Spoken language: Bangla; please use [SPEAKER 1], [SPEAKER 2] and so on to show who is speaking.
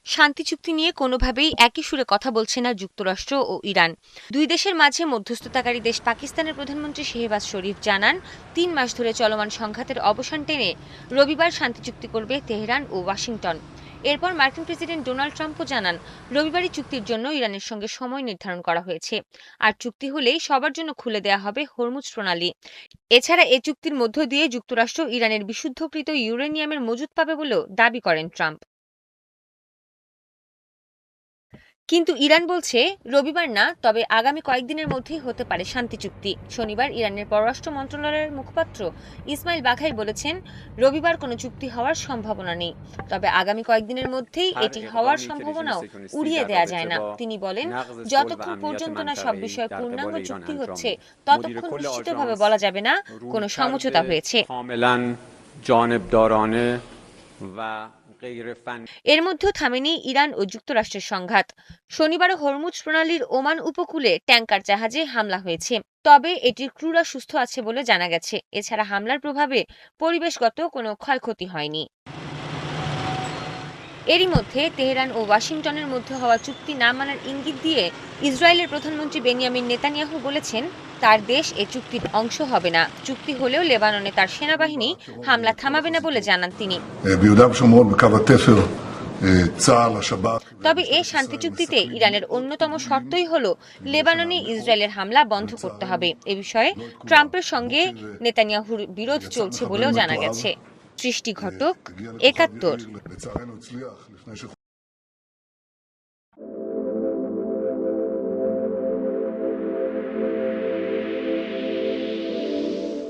[SPEAKER 1] শান্তি চুক্তি নিয়ে কোনোভাবেই একই সুরে কথা বলছে না যুক্তরাষ্ট্র ও ইরান। দুই দেশের মাঝে মধ্যস্থতাকারী দেশ পাকিস্তানের প্রধানমন্ত্রী শেহবাজ শরীফ জানান, ৩ মাস ধরে চলমান সংঘাতের অবসান টেনে রবিবার শান্তি চুক্তি করবে তেহরান ও ওয়াশিংটন। এরপর মার্কিন প্রেসিডেন্ট ডোনাল্ড ট্রাম্পও জানান, রবিবারই চুক্তির জন্য ইরানের সঙ্গে সময় নির্ধারণ করা হয়েছে। আর চুক্তি হলেই সবার জন্য খুলে দেয়া হবে হরমুজ প্রণালী। এছাড়া এ চুক্তির মধ্য দিয়ে যুক্তরাষ্ট্র ইরানের বিশুদ্ধকৃত ইউরেনিয়ামের মজুত পাবে বলেও দাবি করেন ট্রাম্প। কিন্তু ইরান বলছে, রবিবার না, তবে আগামী কয়েকদিনের মধ্যেই হতে পারে শান্তি চুক্তি। শনিবার ইরানের পররাষ্ট্র মন্ত্রণালয়ের মুখপাত্র ইসমাইল বাঘাই বলেছেন, রবিবার কোনো চুক্তি হওয়ার সম্ভাবনা নেই, তবে আগামী কয়েকদিনের মধ্যেই এটি হওয়ার সম্ভাবনাও উড়িয়ে দেয়া যায় না। তিনি বলেন, যতক্ষণ পর্যন্ত না সব বিষয়ে পূর্ণাঙ্গ চুক্তি হচ্ছে, ততক্ষণ নিশ্চিতভাবে বলা যাবে না কোনো সমঝোতা হয়েছে। এর মধ্যেও থামেনি ইরান ও যুক্তরাষ্ট্রের সংঘাত। শনিবারও হরমুজ প্রণালীর ওমান উপকূলে ট্যাংকার জাহাজে হামলা হয়েছে, তবে এটির ক্রুরা সুস্থ আছে বলে জানা গেছে। এছাড়া হামলার প্রভাবে পরিবেশগত কোনো ক্ষয়ক্ষতি হয়নি। এরই মধ্যে তেহরান ও ওয়াশিংটনের মধ্যে হওয়া চুক্তি না মানার ইঙ্গিত দিয়ে ইসরায়েলের প্রধানমন্ত্রী বেনিয়ামিন নেতানিয়াহু বলেছেন, তার দেশ এ চুক্তির অংশ হবে না। চুক্তি হলেও লেবাননে তার সেনাবাহিনী হামলা থামাবে না বলে জানান তিনি। তবে এই শান্তি চুক্তিতে ইরানের অন্যতম শর্তই হলো, লেবাননে ইসরায়েলের হামলা বন্ধ করতে হবে। এ বিষয়ে ট্রাম্পের সঙ্গে নেতানিয়াহুর বিরোধ চলছে বলেও জানা গেছে। সৃষ্টি ঘটক, ৭১।